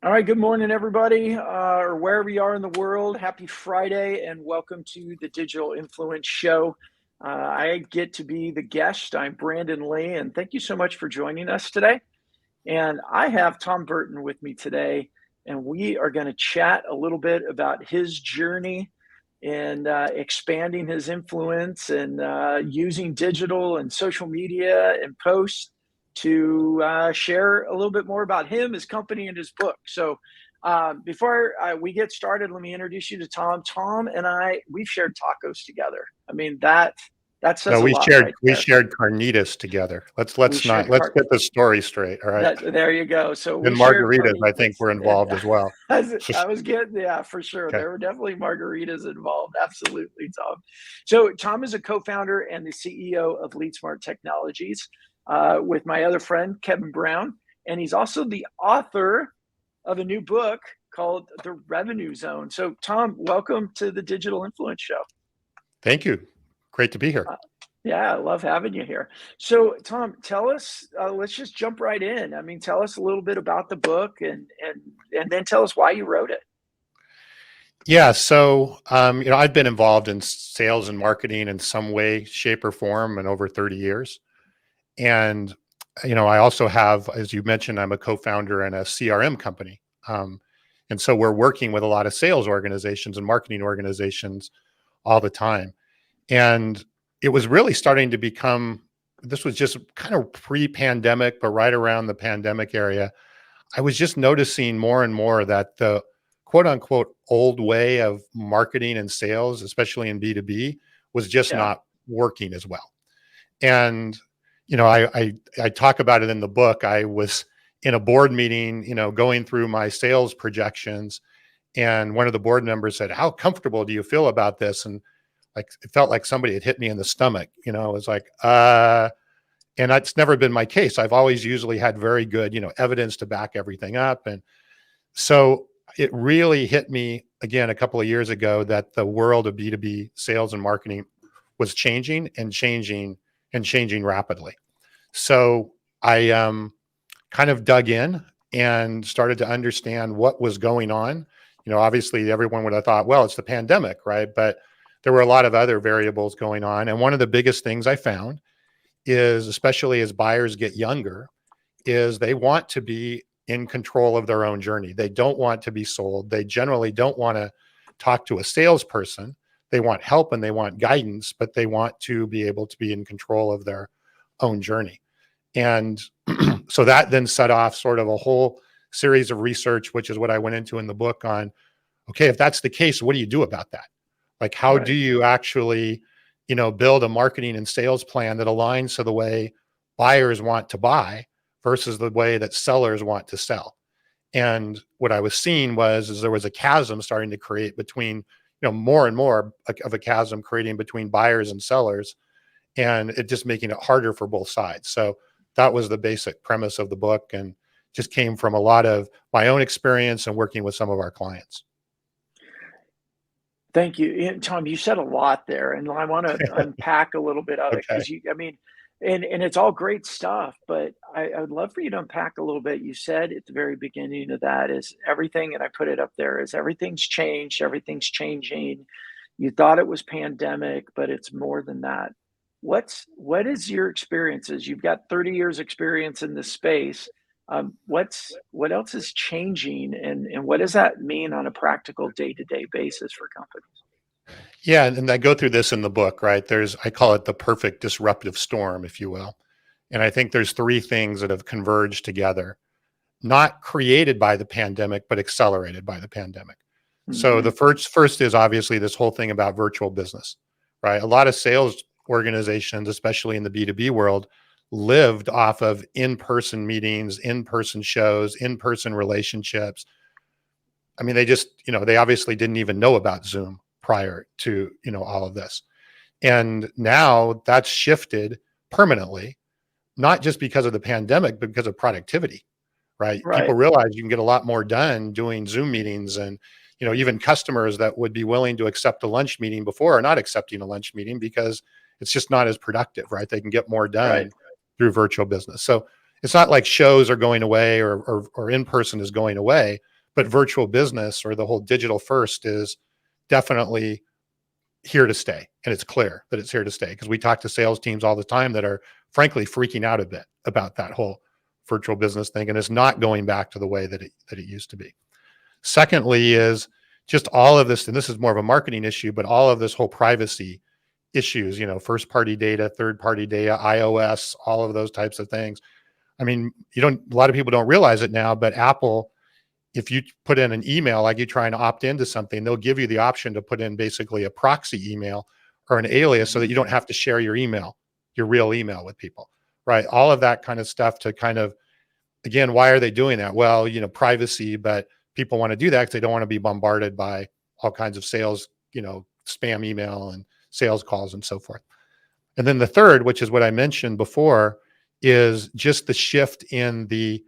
All right, good morning, everybody, or wherever you are in the world. Happy Friday, and welcome to the Digital Influence Show. I get to be the guest. I'm Brandon Lee, and thank you so much for joining us today. And I have Tom Burton with me today, and we are going to chat a little bit about his journey in expanding his influence and using digital and social media and posts to share a little bit more about him, his company, and his book. So, before we get started, let me introduce you to Tom. Tom and we've shared tacos together. I mean, that No, says a lot right we there. shared carnitas together. Let's We let's not shared let's car get the story straight. All right. that There you go. So we And shared margaritas, I think, carnitas, were and involved as well. I was getting, yeah, for sure. Okay. There were definitely margaritas involved. Absolutely, Tom. So Tom is a co-founder and the CEO of LeadSmart Technologies, with my other friend Kevin Brown, and he's also the author of a new book called The Revenue Zone. So Tom, welcome to the Digital Influence Show. Thank you. Great to be here. Uh, yeah, I love having you here. So, Tom, tell us. Let's just jump right in. I mean, tell us a little bit about the book, and then tell us why you wrote it. Yeah. So, I've been involved in sales and marketing in some way, shape, or form in over 30 years. And, I also have, as you mentioned, I'm a co-founder in a CRM company. And so we're working with a lot of sales organizations and marketing organizations all the time. And it was really starting to become, this was just kind of pre-pandemic, but right around the pandemic area, I was just noticing more and more that the quote unquote old way of marketing and sales, especially in B2B, was just Yeah, not working as well. And, I talk about it in the book. I was in a board meeting, going through my sales projections, and one of the board members said, "How comfortable do you feel about this?" And like it felt like somebody had hit me in the stomach. It was like, and that's never been my case. I've always usually had very good, evidence to back everything up. And so it really hit me again a couple of years ago that the world of B2B sales and marketing was changing and changing and changing rapidly. So I kind of dug in and started to understand what was going on. Obviously everyone would have thought, well, it's the pandemic, right? But there were a lot of other variables going on. And one of the biggest things I found is, especially as buyers get younger, is they want to be in control of their own journey. They don't want to be sold. They generally don't want to talk to a salesperson. They want help and they want guidance, but they want to be able to be in control of their own journey. And so that then set off sort of a whole series of research, which is what I went into in the book on, okay, if that's the case, what do you do about that? Like, how do right. you actually, build a marketing and sales plan that aligns to the way buyers want to buy versus the way that sellers want to sell? And what I was seeing is there was a chasm starting to create between, more and more of a chasm creating between buyers and sellers, and it just making it harder for both sides. So that was the basic premise of the book, and just came from a lot of my own experience and working with some of our clients. Thank you, Tom. You said a lot there, and I want to unpack a little bit of it Okay. because I mean, and it's all great stuff. But I would love for you to unpack a little bit. You said at the very beginning of that is everything, and I put it up there, is everything's changed, everything's changing. You thought it was pandemic, but it's more than that. What is your experiences? You've got 30 years experience in this space. What else is changing, and what does that mean on a practical day-to-day basis for companies? Yeah, and I go through this in the book, right? I call it the perfect disruptive storm, if you will. And I think there's three things that have converged together, not created by the pandemic, but accelerated by the pandemic. So the Hmm. first is obviously this whole thing about virtual business, right? A lot of sales organizations, especially in the B2B world, lived off of in-person meetings, in-person shows, in-person relationships. I mean, they obviously didn't even know about Zoom prior to, all of this. And now that's shifted permanently, not just because of the pandemic, but because of productivity, right? People Right. realize you can get a lot more done doing Zoom meetings, and, even customers that would be willing to accept a lunch meeting before are not accepting a lunch meeting because it's just not as productive, right? They can get more Right. done through virtual business. So it's not like shows are going away or in person is going away. but virtual business or the whole digital first is definitely here to stay. And it's clear that it's here to stay because we talk to sales teams all the time that are frankly freaking out a bit about that whole virtual business thing. And it's not going back to the way that it used to be. Secondly is just all of this, and this is more of a marketing issue, but all of this whole privacy issues, first party data, third party data, iOS, all of those types of things. I mean, a lot of people don't realize it now, but Apple, if you put in an email, like you're trying to opt into something, they'll give you the option to put in basically a proxy email or an alias so that you don't have to share your real email with people, right? All of that kind of stuff to kind of, again, why are they doing that? Well, privacy, but people want to do that because they don't want to be bombarded by all kinds of sales, spam email and sales calls and so forth. And then the third, which is what I mentioned before, is just the shift in the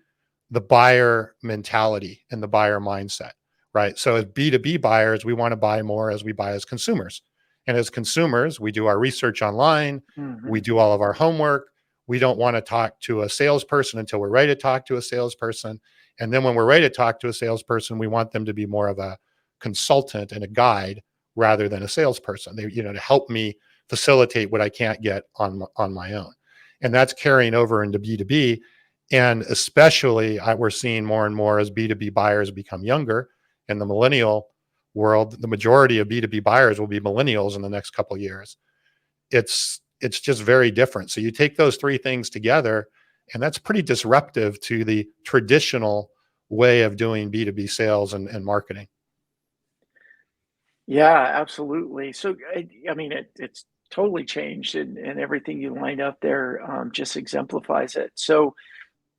buyer mentality and the buyer mindset, right? So as B2B buyers, we want to buy more as we buy as consumers. And as consumers, we do our research online, we do all of our homework. We don't want to talk to a salesperson until we're ready to talk to a salesperson. And then when we're ready to talk to a salesperson, we want them to be more of a consultant and a guide rather than a salesperson. They, to help me facilitate what I can't get on my own. And that's carrying over into B2B. And especially we're seeing more and more as B2B buyers become younger in the millennial world, the majority of B2B buyers will be millennials in the next couple of years. It's just very different. So you take those three things together, and that's pretty disruptive to the traditional way of doing B2B sales and marketing. Yeah, absolutely. So, I mean, it's totally changed, and everything you lined up there just exemplifies it. So,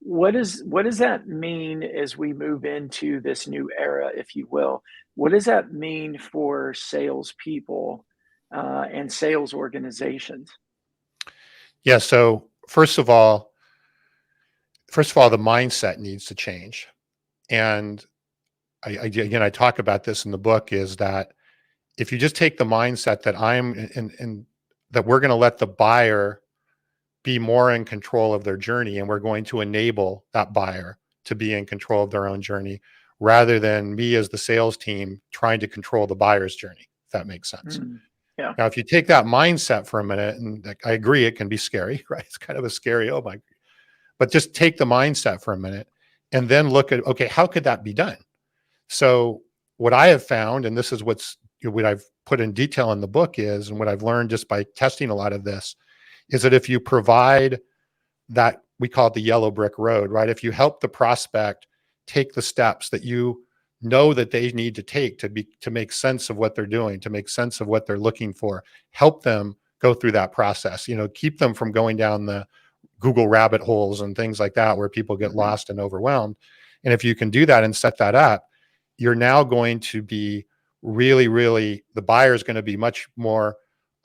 what does that mean as we move into this new era, if you will? What does that mean for salespeople and sales organizations? Yeah. So first of all, the mindset needs to change. And I talk about this in the book, is that if you just take the mindset that that we're going to let the buyer be more in control of their journey, and we're going to enable that buyer to be in control of their own journey rather than me as the sales team trying to control the buyer's journey, if that makes sense. Yeah. Now, if you take that mindset for a minute, and I agree, it can be scary, right? It's kind of a scary, oh my, but just take the mindset for a minute and then look at, okay, how could that be done? So what I have found, and this is what I've put in detail in the book is, and what I've learned just by testing a lot of this, is that if you provide that, we call it the yellow brick road, right? If you help the prospect take the steps that you know that they need to take to make sense of what they're doing, to make sense of what they're looking for, help them go through that process, keep them from going down the Google rabbit holes and things like that, where people get lost and overwhelmed. And if you can do that and set that up, you're now going to be really, the buyer is going to be much more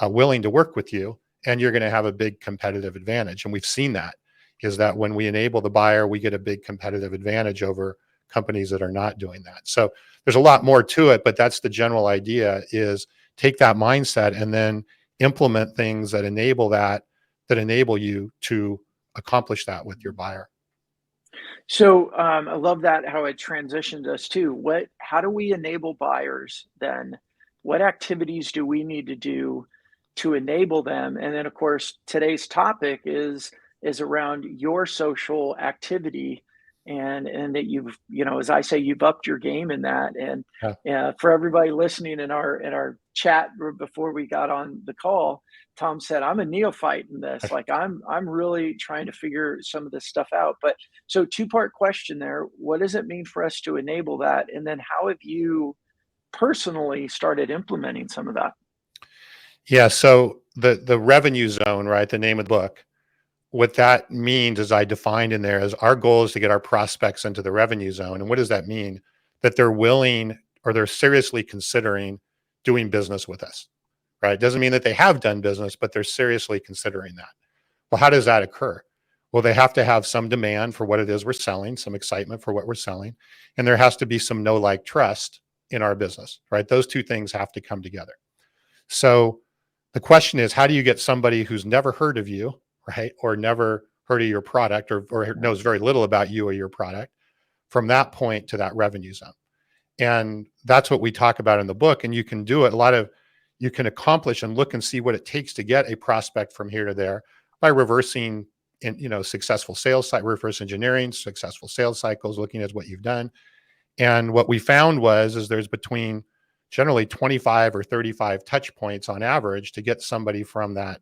willing to work with you, and you're going to have a big competitive advantage. And we've seen that, is that when we enable the buyer, we get a big competitive advantage over companies that are not doing that. So there's a lot more to it, but that's the general idea, is take that mindset and then implement things that enable you to accomplish that with your buyer. So I love that, how it transitioned us to how do we enable buyers then? What activities do we need to do to enable them? And then of course, today's topic is around your social activity, and that you've, as I say, you've upped your game in that. And for everybody listening in our chat before we got on the call, Tom said, I'm a neophyte in this. Like I'm really trying to figure some of this stuff out. But so two-part question there. What does it mean for us to enable that? And then how have you personally started implementing some of that? Yeah. So the revenue zone, right? The name of the book, what that means, as I defined in there, is our goal is to get our prospects into the revenue zone. And what does that mean? That they're willing, or they're seriously considering doing business with us, right? It doesn't mean that they have done business, but they're seriously considering that. Well, how does that occur? Well, they have to have some demand for what it is we're selling, some excitement for what we're selling. And there has to be some know, like, trust in our business, right? Those two things have to come together. So the question is, how do you get somebody who's never heard of you, right, or never heard of your product, or knows very little about you or your product, from that point to that revenue zone? And that's what we talk about in the book. And you can do it. You can accomplish and look and see what it takes to get a prospect from here to there by reversing successful sales cycle, reverse engineering, successful sales cycles, looking at what you've done. And what we found is there's between generally 25 or 35 touch points on average to get somebody from that,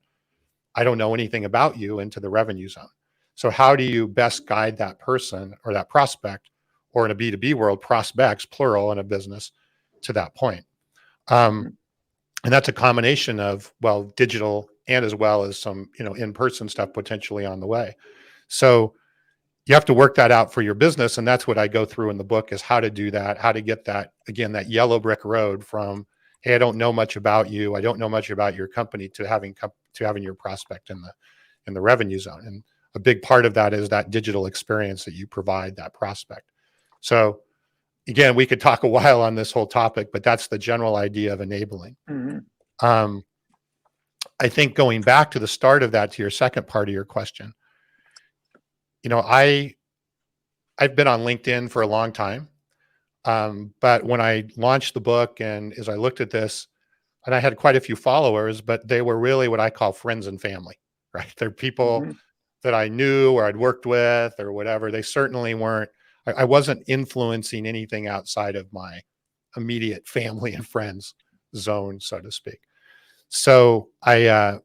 I don't know anything about you, into the revenue zone. So how do you best guide that person or that prospect, or in a B2B world, prospects, plural, in a business, to that point? And that's a combination of, well, digital and as well as some, in-person stuff potentially on the way. So you have to work that out for your business. And that's what I go through in the book, is how to do that, how to get that, again, that yellow brick road from, hey, I don't know much about you, I don't know much about your company, to having your prospect in the revenue zone. And a big part of that is that digital experience that you provide that prospect. So again, we could talk a while on this whole topic, but that's the general idea of enabling. I think going back to the start of that, to your second part of your question, I've been on LinkedIn for a long time. But when I launched the book, and as I looked at this, and I had quite a few followers, but they were really what I call friends and family, right? They're people that I knew or I'd worked with or whatever. They certainly weren't, I wasn't influencing anything outside of my immediate family and friends zone, so to speak. So I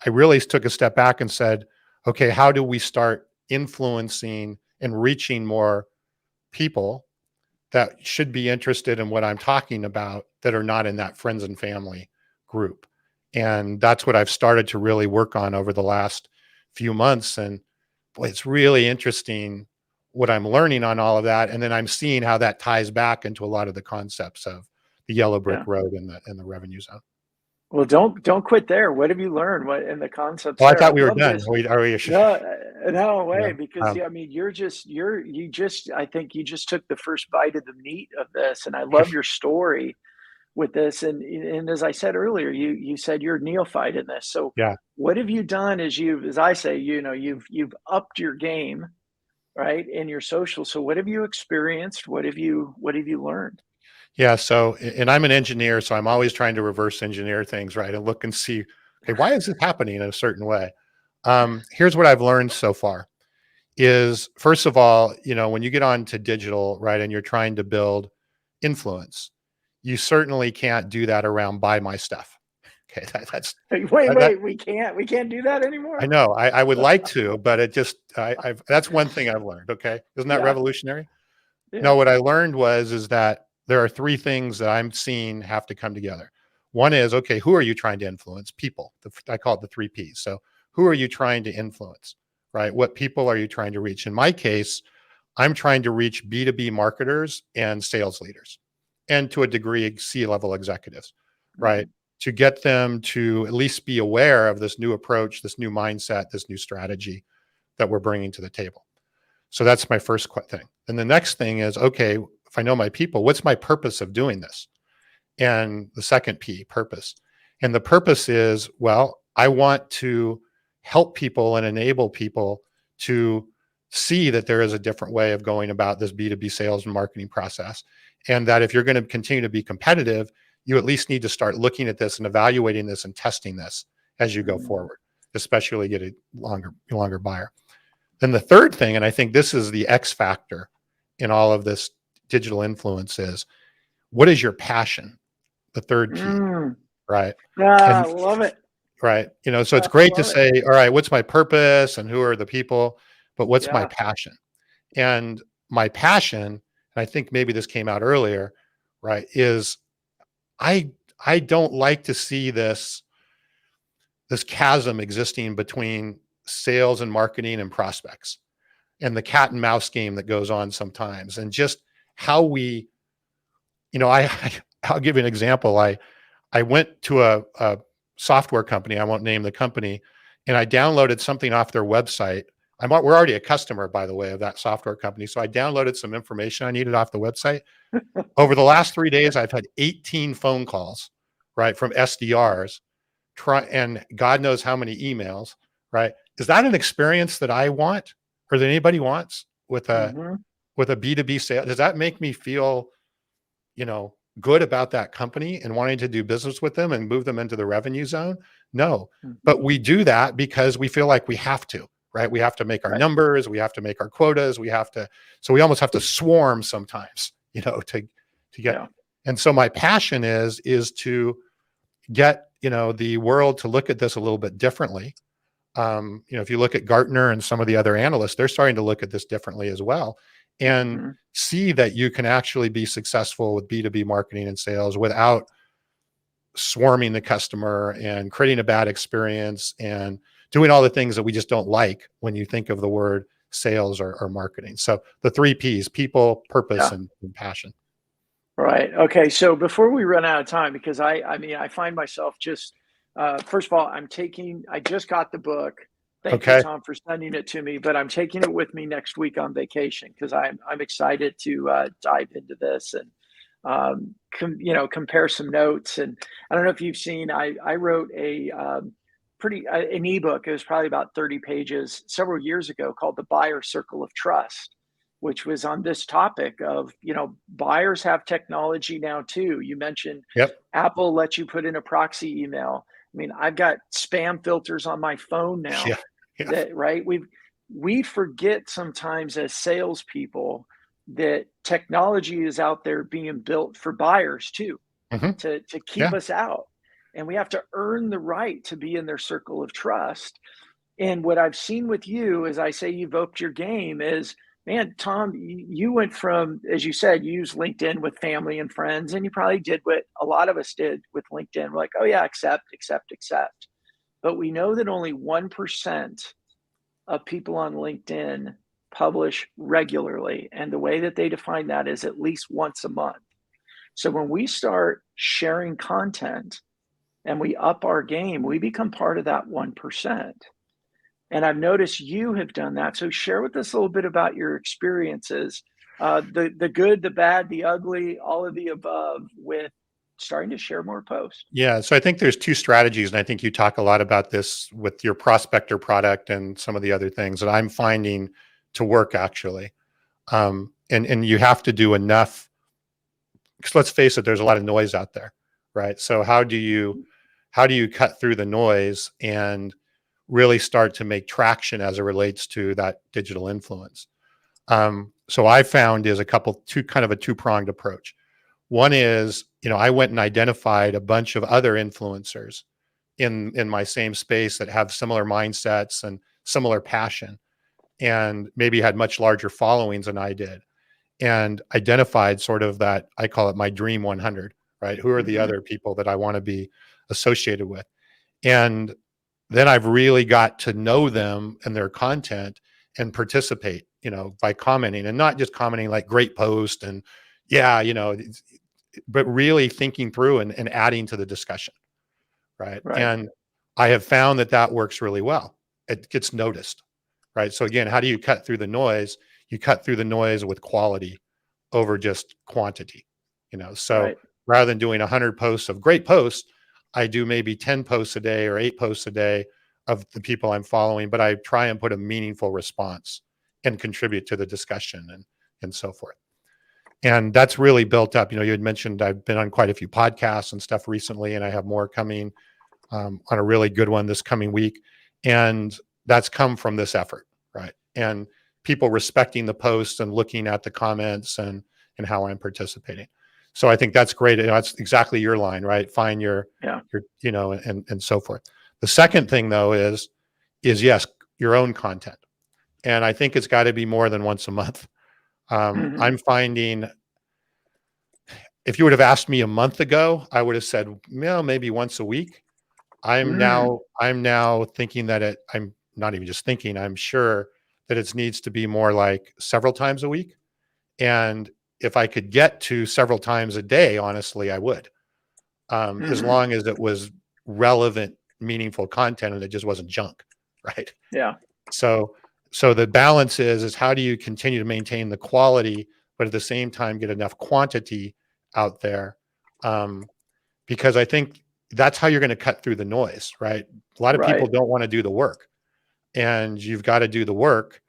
really took a step back and said, okay, how do we start influencing and reaching more people that should be interested in what I'm talking about, that are not in that friends and family group? And that's what I've started to really work on over the last few months. And boy, it's really interesting what I'm learning on all of that. And then I'm seeing how that ties back into a lot of the concepts of the yellow brick road in the revenue zone. Well, don't quit there. What have you learned? What in the concepts Well, I there? I thought we were love done. this. Are we? No way, Yeah. because I mean, I think you just took the first bite of the meat of this, and I love your story with this. And as I said earlier, you said you're a neophyte in this. So Yeah. what have you done? As I say, you've upped your game, right, in your social. So what have you experienced? What have you learned? Yeah. So, and I'm an engineer, so I'm always trying to reverse engineer things, right? And look and see, okay, why is this happening in a certain way? Here's what I've learned so far is, first of all, when you get onto digital, right, and you're trying to build influence, you certainly can't do that around buy my stuff. Okay. Wait, we can't do that I anymore? know I would like to, but it just, that's one thing I've learned. Okay. Isn't that Yeah, revolutionary? yeah. No, what I learned is that there are three things that I'm seeing have to come together. One is, okay, who are you trying to influence? People. I call it the 3 Ps. So who are you trying to influence, right? What people are you trying to reach? In my case, I'm trying to reach B2B marketers and sales leaders, and to a degree, C-level executives, right? To get them to at least be aware of this new approach, this new mindset, this new strategy that we're bringing to the table. So that's my first thing. And the next thing is, okay, if I know my people, what's my purpose of doing this? And the second P, purpose. And the purpose is, well, I want to help people and enable people to see that there is a different way of going about this B2B sales and marketing process. And that if you're going to continue to be competitive, you at least need to start looking at this and evaluating this and testing this as you go forward, especially get a longer buyer. Then the third thing, and I think this is the X factor in all of this digital influence, is, what is your passion? The third P, right? Ah, And love it. right, so it's great to Love it. say, all right, what's my purpose and who are the people, but what's my Yeah. passion? And my passion, and I think maybe this came out earlier, right, is I don't like to see this chasm existing between sales and marketing and prospects, and the cat and mouse game that goes on sometimes, and just how we, I'll give you an example. I went to a software company. I won't name the company, and I downloaded something off their website. We're already a customer, by the way, of that software company. So I downloaded some information I needed off the website. Over the last 3 days, I've had 18 phone calls, right, from SDRs, and God knows how many emails, right? Is that an experience that I want, or that anybody wants with a B2B sale? Does that make me feel good about that company and wanting to do business with them and move them into the revenue zone. No, Mhm. but we do that because we feel like we have to, right? We have to make our Right. numbers, we have to make our quotas, so we almost have to swarm sometimes, to get. Yeah. And so my passion is to get, the world to look at this a little bit differently. If you look at Gartner and some of the other analysts, they're starting to look at this differently as well, and Mhm. see that you can actually be successful with B2B marketing and sales without swarming the customer and creating a bad experience and doing all the things that we just don't like when you think of the word sales or marketing. So the 3 Ps: people, purpose, Yeah. and passion. Right. Okay. So before we run out of time, because I mean, I find myself just, first of all, I just got the book. Thank you, Okay. Tom, for sending it to me, but I'm taking it with me next week on vacation because I'm excited to dive into this and, compare some notes. And I don't know if you've seen, I wrote an ebook. It was probably about 30 pages several years ago called The Buyer Circle of Trust, which was on this topic of, buyers have technology now too. You mentioned Yep. Apple lets you put in a proxy email. I mean, I've got spam filters on my phone now Yeah. Yeah. that, right? We forget sometimes as salespeople that technology is out there being built for buyers too, Hmm. to keep Yeah. us out. And we have to earn the right to be in their circle of trust. And what I've seen with you, as I say, you've upped your game is, man, Tom, you went from, as you said, you use LinkedIn with family and friends, and you probably did what a lot of us did with LinkedIn. We're like, oh yeah, accept, accept, accept. But we know that only 1% of people on LinkedIn publish regularly. And the way that they define that is at least once a month. So when we start sharing content and we up our game, we become part of that 1%. And I've noticed you have done that. So share with us a little bit about your experiences, the good, the bad, the ugly, all of the above, with starting to share more posts. Yeah. So I think there's 2 strategies, and I think you talk a lot about this with your prospector product and some of the other things that I'm finding to work actually. And you have to do enough, because let's face it, there's a lot of noise out there, right? So how do you cut through the noise and really start to make traction as it relates to that digital influence? So I found is kind of a two-pronged approach. One is, I went and identified a bunch of other influencers in my same space that have similar mindsets and similar passion, and maybe had much larger followings than I did, and identified sort of that, I call it my dream 100, right? Who are the Hmm. other people that I want to be associated with? And then I've really got to know them and their content and participate, by commenting, and not just commenting like great post and yeah, but really thinking through and adding to the discussion. Right. Right. And I have found that works really well. It gets noticed. Right. So again, how do you cut through the noise? You cut through the noise with quality over just quantity, so Right. rather than doing 100 posts of great posts, I do maybe 10 posts a day or 8 posts a day of the people I'm following, but I try and put a meaningful response and contribute to the discussion and so forth. And that's really built up. You had mentioned I've been on quite a few podcasts and stuff recently, and I have more coming, on a really good one this coming week. And that's come from this effort, right? And people respecting the posts and looking at the comments and how I'm participating. So I think that's great. That's exactly your line, right? Find Yeah. and so forth. The second thing though is yes, your own content. And I think it's got to be more than once a month. Hmm. I'm finding, if you would have asked me a month ago, I would have said, maybe once a week. I'm Mm. now thinking I'm not even just thinking, I'm sure that it needs to be more like several times a week. And if I could get to several times a day, honestly, I would, as Hmm. long as it was relevant, meaningful content and it just wasn't junk. Right. Yeah. So, so the balance is how do you continue to maintain the quality, but at the same time get enough quantity out there? Because I think that's how you're going to cut through the noise, right? A lot of people Right. don't want to do the work, and you've got to do the work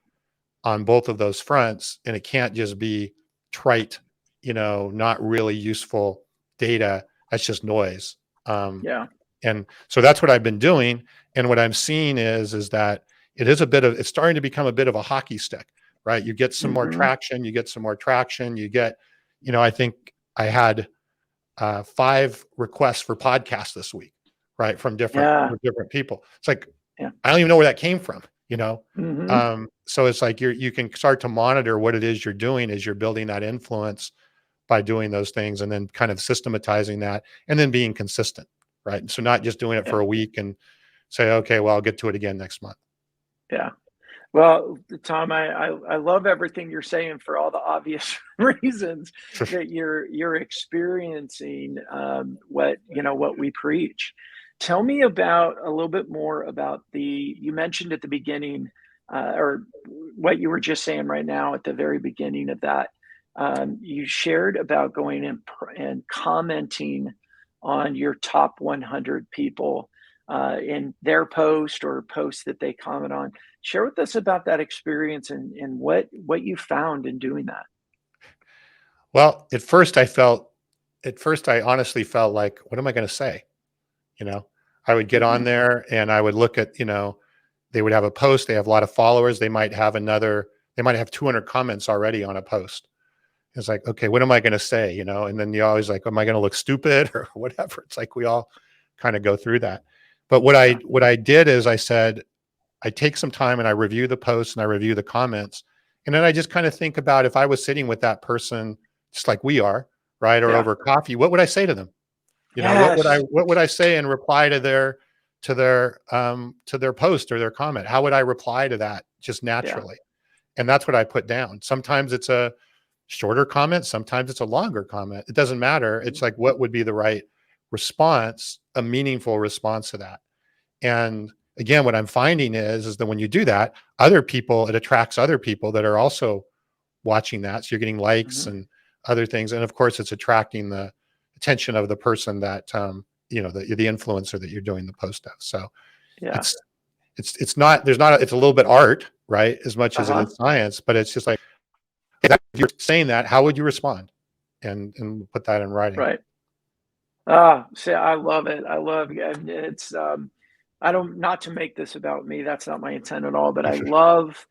on both of those fronts. And it can't just be trite, not really useful data. That's just noise. Yeah. And so that's what I've been doing. And what I'm seeing is that it's starting to become a bit of a hockey stick, right? You get some more Hmm. traction, you get some more traction, you get, I think I had 5 requests for podcasts this week, right? From different Yeah. people. It's like, Yeah. I don't even know where that came from, Hmm. So it's like you can start to monitor what it is you're doing as you're building that influence by doing those things, and then kind of systematizing that, and then being consistent, right? So not just doing it Yeah. for a week and say, okay, well, I'll get to it again next month. Yeah. Well, Tom, I love everything you're saying for all the obvious reasons that you're experiencing what we preach. Tell me about a little bit more about you mentioned at the beginning, or what you were just saying right now at the very beginning of that. You shared about going and commenting on your top 100 people in their post or posts that they comment on. Share with us about that experience and what you found in doing that. Well, at first I honestly felt like, what am I going to say? You know, I would get on Mhm. there and I would look at, they would have a post, they have a lot of followers, they might have 200 comments already on a post. It's like, okay, what am I going to say? And then you always like, am I going to look stupid or whatever? It's like, we all kind of go through that. But Yeah. what I did is I said, I take some time and I review the posts and I review the comments. And then I just kind of think about, if I was sitting with that person, just like we are, right? Or Yeah. over coffee, what would I say to them? Yes. What would I say in reply to their post or their comment? How would I reply to that just Yeah. naturally? And that's what I put down. Sometimes it's a shorter comment, sometimes it's a longer comment. It doesn't matter. It's like, what would be the right response, a meaningful response to that? And again, what I'm finding is that when you do that, it attracts other people that are also watching that. So you're getting likes Mhm. and other things. And of course, it's attracting the attention of the person that, the influencer that you're doing the post of. So Yeah. it's, it's a little bit art, right? As much as it Uh-huh. is science, but it's just like, if you're saying that, how would you respond? And put that in writing. Right. Ah, see, I love it. I love and it's I don't not to make this about me. That's not my intent at all, but I love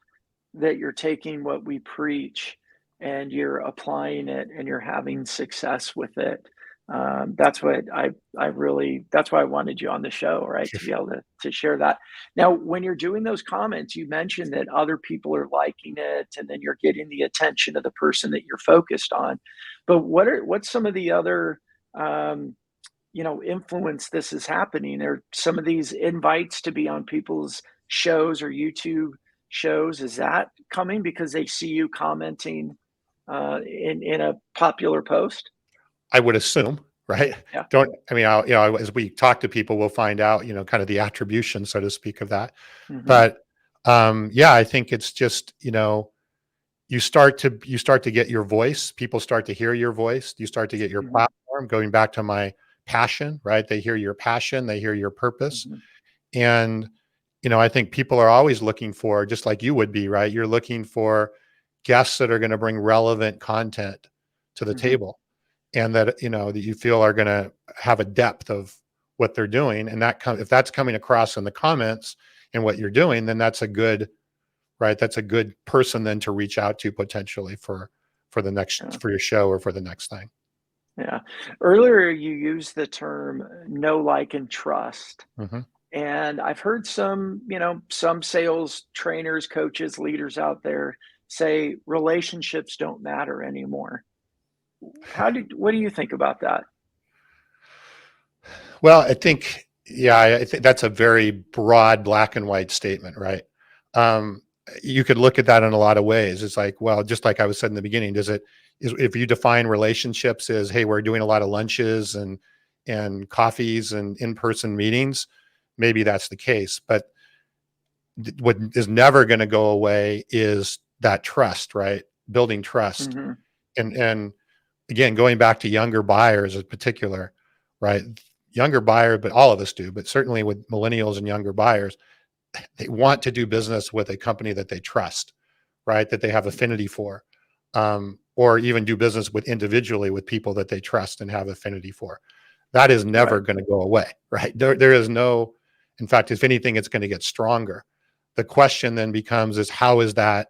that you're taking what we preach and you're applying it and you're having success with it. That's what I really that's why I wanted you on the show, right? To be able to share that. Now, when you're doing those comments, you mentioned that other people are liking it and then you're getting the attention of the person that you're focused on. But what's some of the other um, influence this is happening? Are some of these invites to be on people's shows or YouTube shows, is that coming because they see you commenting in a popular post? I would assume, right? Yeah. Don't, I mean, as we talk to people, we'll find out, kind of the attribution, so to speak, of that. Hmm. But yeah, I think it's just, you start to get your voice. People start to hear your voice. You start to get your Hmm. platform. Going back to my passion, right? They hear your passion. They hear your purpose. Hmm. And, I think people are always looking for, just like you would be, right? You're looking for guests that are going to bring relevant content to the Hmm. table, and that, that you feel are going to have a depth of what they're doing. And if that's coming across in the comments and what you're doing, then that's a good, right? That's a good person then to reach out to potentially Yeah. for your show or for the next thing. Yeah. Earlier, you used the term know, like, and trust. Hmm. And I've heard some sales trainers, coaches, leaders out there say relationships don't matter anymore. What do you think about that? Well, yeah, I think that's a very broad black and white statement, right? Um, you could look at that in a lot of ways. It's like, well, just like I was said in the beginning, if you define relationships as, hey, we're doing a lot of lunches and coffees and in-person meetings, maybe that's the case. But what is never going to go away is that trust, right? Building trust. Hmm. And again, going back to younger buyers in particular, right? Younger buyer, but all of us do, but certainly with millennials and younger buyers, they want to do business with a company that they trust, right? That they have affinity for. or even do business with individually with people that they trust and have affinity for. That is never Right. going to go away, right? There is no, in fact, if anything, it's going to get stronger. The question then becomes is how is that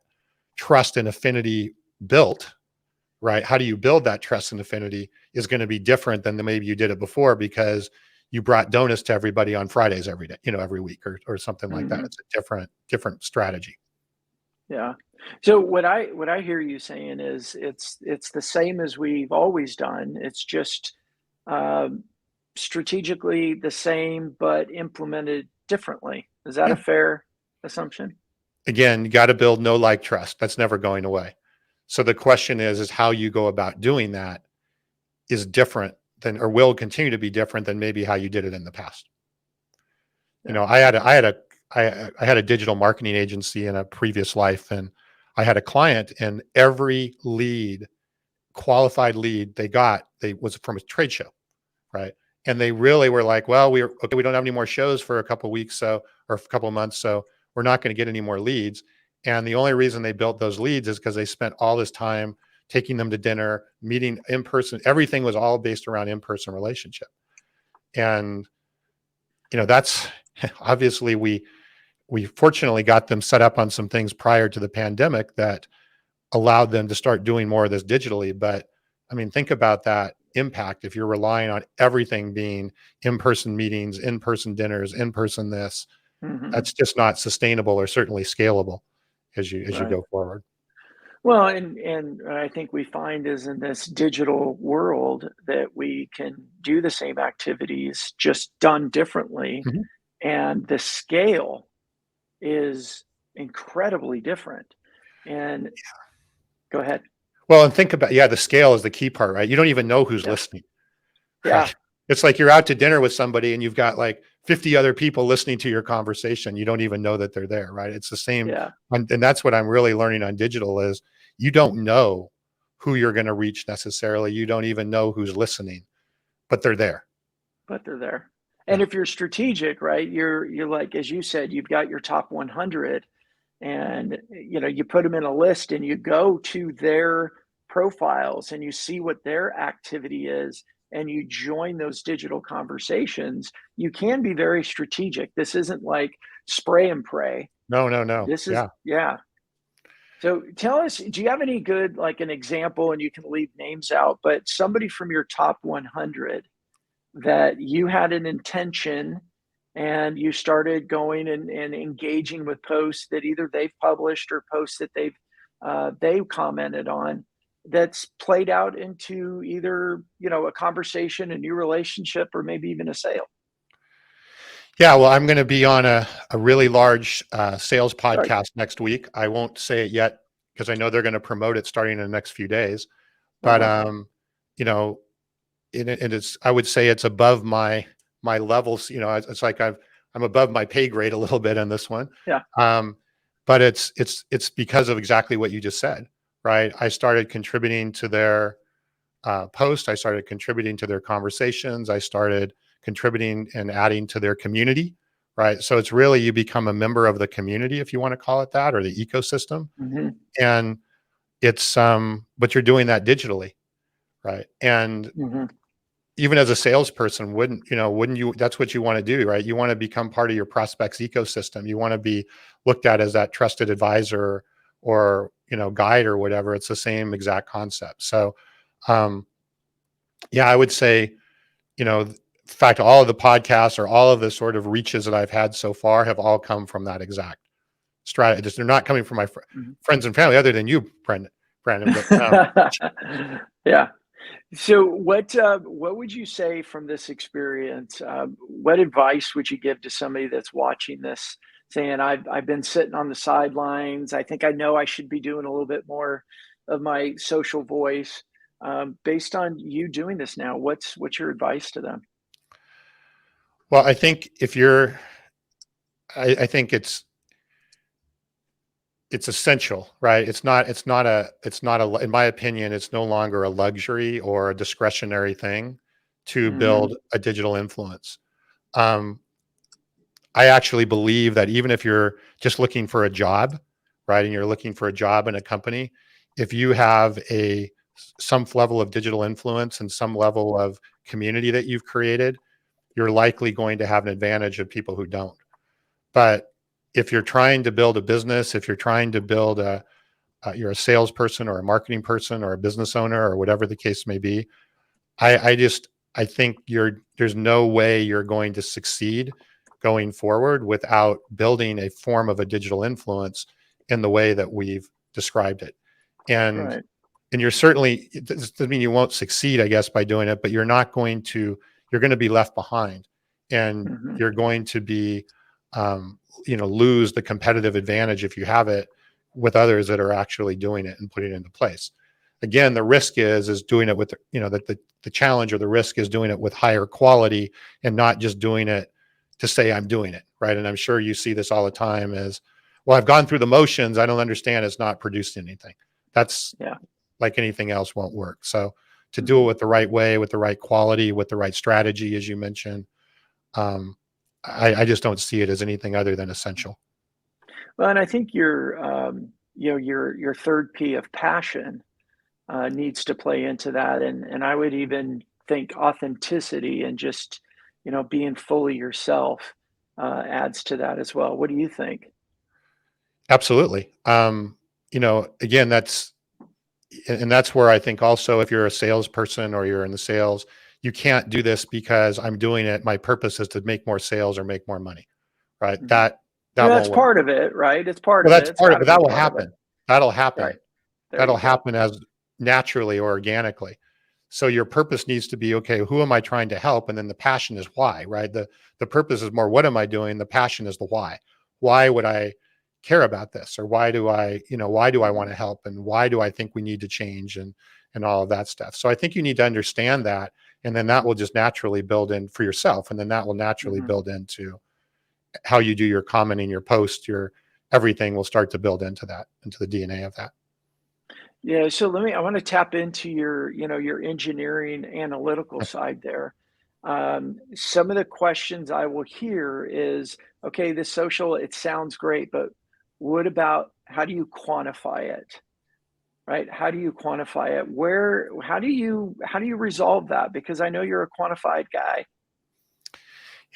trust and affinity built, right? How do you build that trust and affinity is going to be different than maybe you did it before because you brought donuts to everybody on Fridays every day, every week or something like that. Hmm. It's a different strategy. Yeah. So what I hear you saying is it's the same as we've always done. It's just um, strategically the same, but implemented differently. Is that a Yeah. fair assumption? Again, you got to build no like trust. That's never going away. So the question is how you go about doing that is different than, or will continue to be different than maybe how you did it in the past. Yeah. I had a digital marketing agency in a previous life, and I had a client, and every qualified lead they was from a trade show, right? And they really were like, well, we don't have any more shows for a couple of weeks, or a couple of months, so we're not going to get any more leads. And the only reason they built those leads is because they spent all this time taking them to dinner, meeting in person. Everything was all based around in-person relationship. And that's obviously we fortunately got them set up on some things prior to the pandemic that allowed them to start doing more of this digitally. But I mean, think about that impact if you're relying on everything being in-person meetings, in-person dinners, in-person this. Hmm. That's just not sustainable or certainly scalable as you Right. go forward. Well, and I think we find is in this digital world that we can do the same activities just done differently, Mhm. and the scale is incredibly different. And go ahead. Well, and think about, yeah, the scale is the key part, right? You don't even know who's Yeah. listening. Yeah. Right. It's like you're out to dinner with somebody and you've got like 50 other people listening to your conversation. You don't even know that they're there, right? It's the same. Yeah. And that's what I'm really learning on digital is you don't know who you're going to reach necessarily. You don't even know who's listening, but they're there. But they're there. And Yeah. if you're strategic, right, you're like, as you said, you've got your top 100, and you put them in a list and you go to their profiles and you see what their activity is and you join those digital conversations. You can be very strategic. This isn't like spray and pray. No, no, no. This is, Yeah. yeah. So tell us, do you have any good, like an example, and you can leave names out, but somebody from your top 100 that you had an intention and you started going and engaging with posts that either they've published or posts that they've commented on, that's played out into either a conversation, a new relationship, or maybe even a sale. Yeah. Well, I'm going to be on a really large sales Sorry. podcast next week. I won't say it yet because I know they're going to promote it starting in the next few days. But, Uh-huh. you know, it's I would say it's above my levels. It's like I'm above my pay grade a little bit on this one. Yeah. Um, but it's because of exactly what you just said, right? I started contributing to their post. I started contributing to their conversations. I started contributing and adding to their community, right? So it's really you become a member of the community, if you want to call it that, or the ecosystem. Hmm. And it's but you're doing that digitally, right? And Hmm. even as a salesperson, wouldn't you, that's what you want to do, right? You want to become part of your prospect's ecosystem. You want to be looked at as that trusted advisor or, guide or whatever. It's the same exact concept. So, um, yeah, I would say, in fact, all of the podcasts or all of the sort of reaches that I've had so far have all come from that exact strategy. They're not coming from my friends and family other than you, Brandon, but, Yeah. So what would you say from this experience? What advice would you give to somebody that's watching this, saying, I've been sitting on the sidelines. I think I know I should be doing a little bit more of my social voice. Based on you doing this now, what's your advice to them? well, I think I think it's essential, right? In my opinion, it's no longer a luxury or a discretionary thing to Hmm. build a digital influence. Um, I actually believe that even if you're just looking for a job, right, and you're looking for a job in a company, if you have some level of digital influence and some level of community that you've created, you're likely going to have an advantage of people who don't. But if you're trying to build a business, if you're trying to build you're a salesperson or a marketing person or a business owner or whatever the case may be, I think there's no way you're going to succeed going forward without building a form of a digital influence in the way that we've described it. And Right. and you're certainly, it doesn't mean you won't succeed, I guess, by doing it, but you're going to be left behind, and Hmm. you're going to be, lose the competitive advantage if you have it with others that are actually doing it and putting it into place. Again, the risk is doing it with, the challenge or the risk is doing it with higher quality and not just doing it to say I'm doing it, right? And I'm sure you see this all the time as, well, I've gone through the motions. I don't understand. It's not produced anything. That's, Yeah. like anything else, won't work. So to do it Hmm. with the right way, with the right quality, with the right strategy, as you mentioned, um, I just don't see it as anything other than essential. Well, and I think your third P of passion needs to play into that, and I would even think authenticity and just being fully yourself adds to that as well. What do you think? Absolutely. Again, that's where I think also, if you're a salesperson or you're in the sales, you can't do this because I'm doing it. My purpose is to make more sales or make more money, right? Hmm. That That's won't work. part of it, right? It's part Well, of it. that's It's part got of to it. be That will part of it. happen. That'll Right. happen. There That'll you go. happen as naturally or organically. So your purpose needs to be, okay, who am I trying to help? And then the passion is why, right? The purpose is more, what am I doing? The passion is the why. Why would I care about this? Or why do I want Hmm. to help? And why do I think we need to change, and all of that stuff? So I think you need to understand that. And then that will just naturally build in for yourself. And then that will naturally Hmm. build into how you do your commenting, your post, your everything will start to build into that, into the DNA of that. Yeah. So I want to tap into your engineering analytical side there. Some of the questions I will hear is, okay, the social, it sounds great, but what about how do you quantify it? Right? How do you quantify it? How do you resolve that? Because I know you're a quantified guy.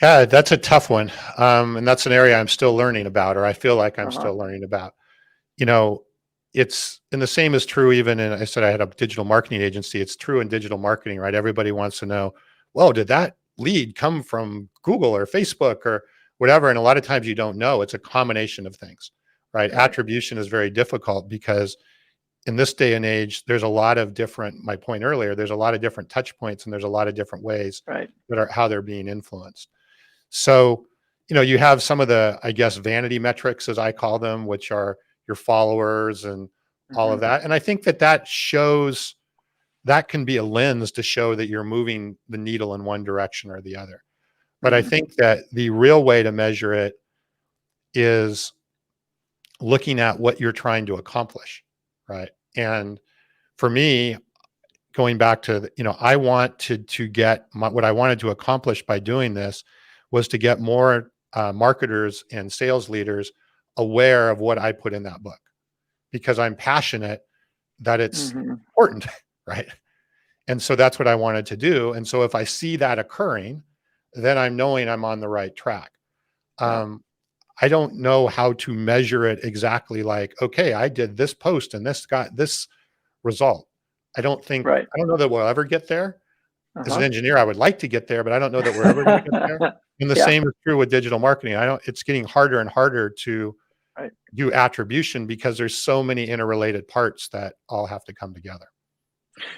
Yeah, that's a tough one. And that's an area I'm still learning about, or I feel like I'm Uh-huh. still learning about. You know, and the same is true even in, I said I had a digital marketing agency. It's true in digital marketing, right? Everybody wants to know, well, did that lead come from Google or Facebook or whatever? And a lot of times you don't know. It's a combination of things, right? Right. Attribution is very difficult because in this day and age, there's a lot of different, my point earlier, there's a lot of different touch points and there's a lot of different ways Right. that are how they're being influenced. So, you have some of the, I guess, vanity metrics, as I call them, which are your followers and all Hmm. of that. And I think that shows, that can be a lens to show that you're moving the needle in one direction or the other. But I Hmm. think that the real way to measure it is looking at what you're trying to accomplish, right? And for me, going back to, I wanted to get what I wanted to accomplish by doing this was to get more marketers and sales leaders aware of what I put in that book, because I'm passionate that it's Hmm. important, right? And so that's what I wanted to do. And so if I see that occurring, then I'm knowing I'm on the right track. Yeah. Um, I don't know how to measure it exactly, like, okay, I did this post and this got this result. Right. I don't know that we'll ever get there. As an Uh-huh. engineer, I would like to get there, but I don't know that we're ever going to get there. And the Yeah. same is true with digital marketing. It's getting harder and harder to Right. do attribution because there's so many interrelated parts that all have to come together.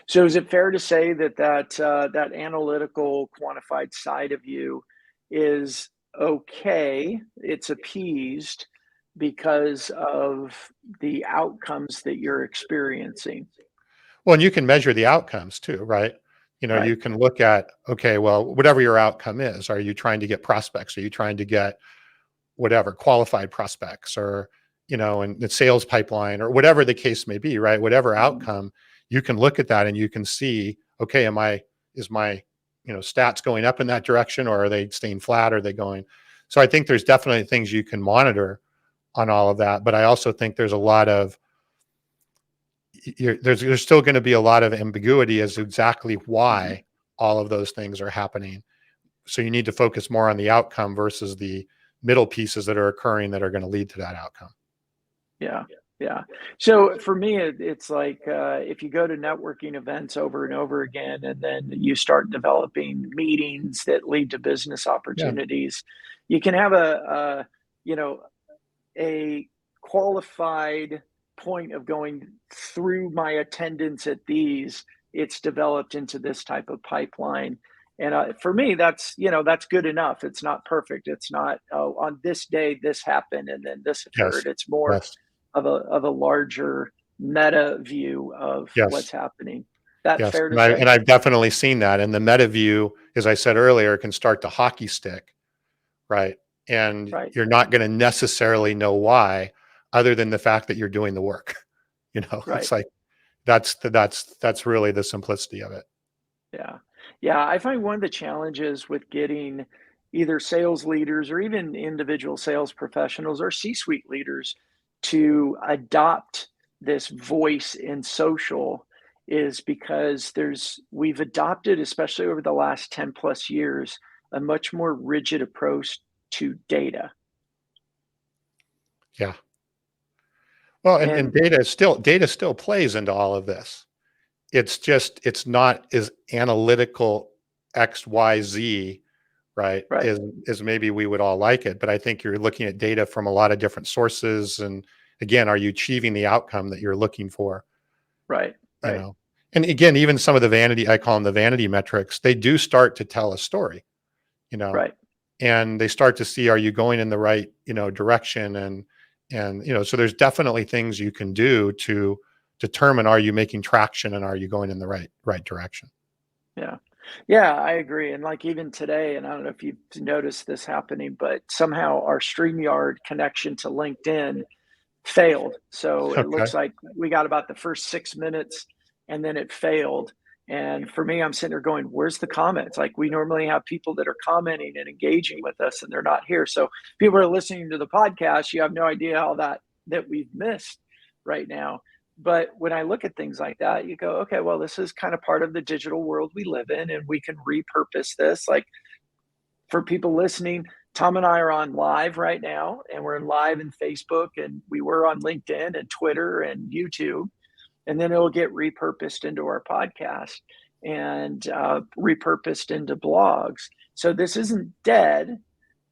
So is it fair to say that analytical quantified side of you is okay, it's appeased because of the outcomes that you're experiencing? Well, and you can measure the outcomes too, right? Right. You can look at, okay, well, whatever your outcome is, are you trying to get prospects? Are you trying to get whatever qualified prospects, or and the sales pipeline, or whatever the case may be, right? Whatever Mhm. outcome, you can look at that and you can see, okay, is my stats going up in that direction, or are they staying flat? Are they going? So I think there's definitely things you can monitor on all of that, but I also think there's a lot of, there's still going to be a lot of ambiguity as to exactly Mhm. why all of those things are happening. So you need to focus more on the outcome versus the middle pieces that are occurring that are going to lead to that outcome. Yeah. Yeah. So for me, it's like if you go to networking events over and over again, and then you start developing meetings that lead to business Yeah. opportunities, you can have you know, a qualified point of going through my attendance at these. It's developed into this type of pipeline. And for me, that's, that's good enough. It's not perfect. It's not, oh, on this day, this happened and then this Yes. occurred. It's more Yes. of a larger meta view of what's Yes. happening. That Yes. fair to And say? I've definitely seen that. And the meta view, as I said earlier, can start to hockey stick, right? And Right. you're not going to necessarily know why, other than the fact that you're doing the work. Right. It's like that's really the simplicity of it. Yeah. Yeah. I find one of the challenges with getting either sales leaders or even individual sales professionals or C suite leaders to adopt this voice in social is because we've adopted, especially over the last 10 plus years, a much more rigid approach to data. Yeah. Well, and And data still plays into all of this. It's not as analytical X, Y, Z, right? right, As maybe we would all like it. But I think you're looking at data from a lot of different sources. And again, are you achieving the outcome that you're looking for? right, You right, know, and again, even some of the vanity, I call them the vanity metrics, they do start to tell a story, you know, right. and they start to see, are you going in the right, direction? And, so there's definitely things you can do to determine, are you making traction and are you going in the right direction? Yeah. Yeah, I agree. And like even today, and I don't know if you've noticed this happening, but somehow our StreamYard connection to LinkedIn failed. So it Okay. looks like we got about the first 6 minutes and then it failed. And for me, I'm sitting there going, where's the comments? Like we normally have people that are commenting and engaging with us and they're not here. So people are listening to the podcast. You have no idea how that we've missed right now. But when I look at things like that, you go, okay, well, this is kind of part of the digital world we live in, and we can repurpose this. Like for people listening, Tom and I are on live right now, and we're in live in Facebook, and we were on LinkedIn and Twitter and YouTube, and then it'll get repurposed into our podcast and repurposed into blogs. So this isn't dead,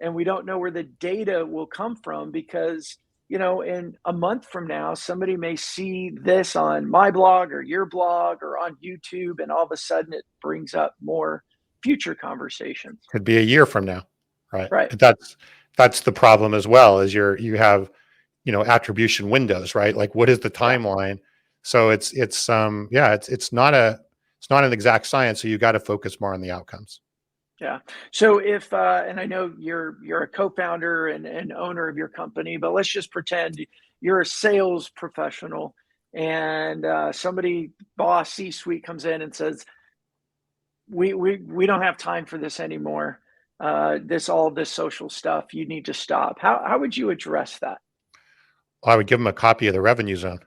and we don't know where the data will come from because in a month from now somebody may see this on my blog or your blog or on YouTube, and all of a sudden it brings up more future conversations. Could be a year from now, right? Right. But that's the problem as well, is you have, attribution windows, right? Like what is the Yeah. timeline? So yeah, it's not an exact science. So you got to focus more on the outcomes. Yeah. So if and I know you're a co-founder and owner of your company, but let's just pretend you're a sales professional and somebody boss C-suite comes in and says, we don't have time for this anymore. All this social stuff, you need to stop. How would you address that? I would give them a copy of the revenue zone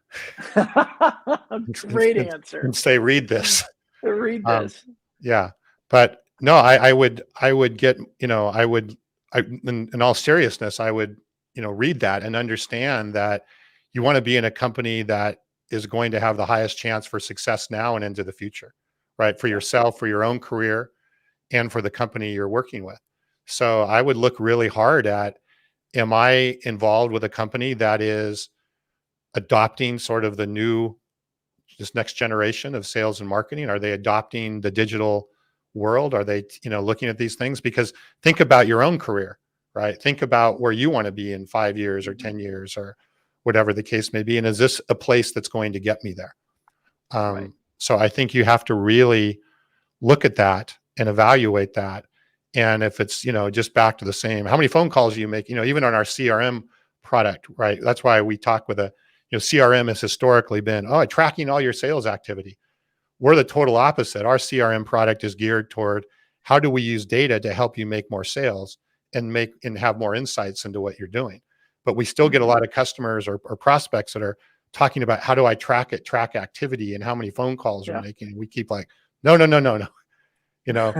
and, Great and, answer. and say, read this. Read Um, this. yeah, but no, I would get, in all seriousness, I would, read that and understand that you want to be in a company that is going to have the highest chance for success now and into the future, right? For Yeah. yourself, for your own career, and for the company you're working with. So I would look really hard at, am I involved with a company that is adopting sort of this next generation of sales and marketing? Are they adopting the digital world? Are they, looking at these things? Because think about your own career, right? Think about where you want to be in 5 years or Mhm. 10 years or whatever the case may be. And is this a place that's going to get me there? Right. So I think you have to really look at that and evaluate that. And if it's, just back to the same, how many phone calls you make, even on our CRM product, right? That's why we talk with CRM has historically been, tracking all your sales activity. We're the total opposite. Our CRM product is geared toward, how do we use data to help you make more sales and have more insights into what you're doing. But we still get a Mhm. lot of customers or prospects that are talking about how do I track activity and how many phone calls we're Yeah. making. We keep like, no. You know,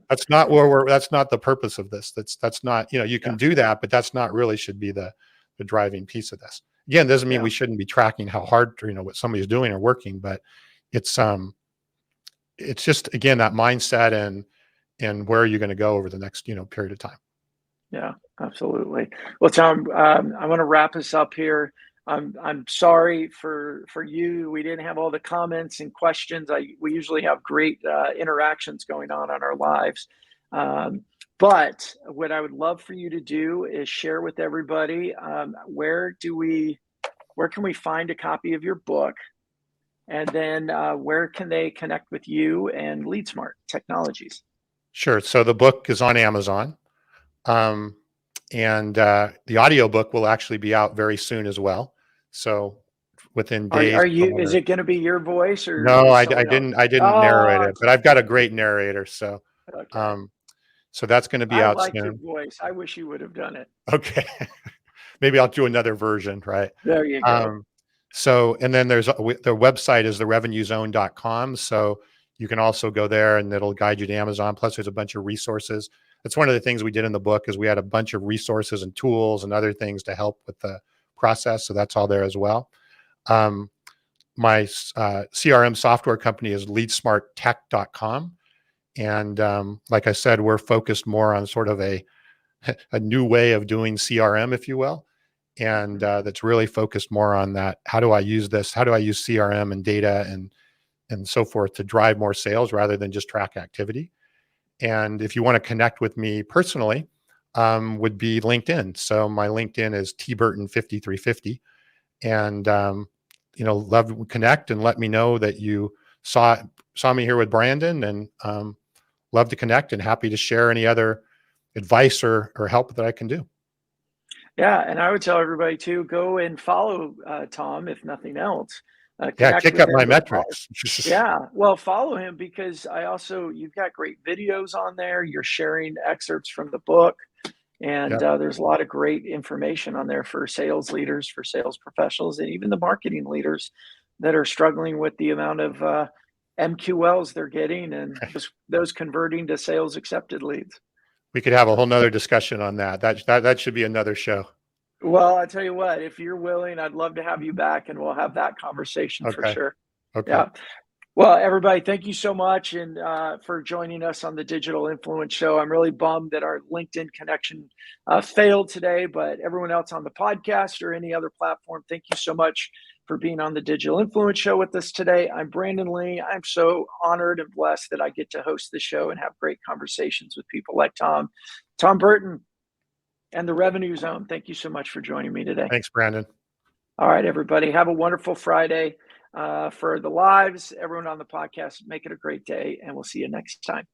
that's not where that's not the purpose of this. That's not, you can do that, but that's not really should be the driving piece of this. Again, doesn't mean we shouldn't be tracking how hard, what somebody's doing or working, but it's just, again, that mindset and where are you going to go over the next, period of time. Yeah, absolutely. Well, Tom, I want to wrap us up here. I'm sorry for you. We didn't have all the comments and questions. We usually have great interactions going on our lives. But what I would love for you to do is share with everybody, where can we find a copy of your book? And then where can they connect with you and LeadSmart Technologies? Sure. So the book is on Amazon. And the audiobook will actually be out very soon as well. So within days. Is it going to be your voice or? No, I didn't narrate it, but I've got a great narrator. So, okay. So that's going to be out like soon. your voice. I wish you would have done it. Okay. Maybe I'll do another version, right? There you go. So, and then their website is therevenuezone.com. So you can also go there and it'll guide you to Amazon. Plus there's a bunch of resources. That's one of the things we did in the book is we had a bunch of resources and tools and other things to help with the process. So that's all there as well. My CRM software company is leadsmarttech.com. And like I said, we're focused more on sort of a new way of doing CRM, if you will. And that's really focused more on that. How do I use this? How do I use CRM and data and so forth to drive more sales rather than just track activity? And if you want to connect with me personally, would be LinkedIn. So my LinkedIn is tburton5350. And, love to connect and let me know that you saw me here with Brandon, and love to connect and happy to share any other advice or help that I can do. Yeah. And I would tell everybody to go and follow Tom, if nothing else. Kick up my metrics. Yeah. Well, follow him because you've got great videos on there. You're sharing excerpts from the book. And there's a lot of great information on there for sales leaders, for sales professionals, and even the marketing leaders that are struggling with the amount of MQLs they're getting and those converting to sales accepted leads. We could have a whole nother discussion on that. That should be another show. Well, I tell you what, if you're willing, I'd love to have you back and we'll have that conversation for sure. Okay. Yeah. Well, everybody, thank you so much and for joining us on the Digital Influence Show. I'm really bummed that our LinkedIn connection failed today, but everyone else on the podcast or any other platform, thank you so much for being on the Digital Influence Show with us today. I'm Brandon Lee. I'm so honored and blessed that I get to host the show and have great conversations with people like Tom Burton, and the Revenue Zone. Thank you so much for joining me today. Thanks, Brandon. All right, everybody. Have a wonderful Friday. For the lives, everyone on the podcast, make it a great day, and we'll see you next time.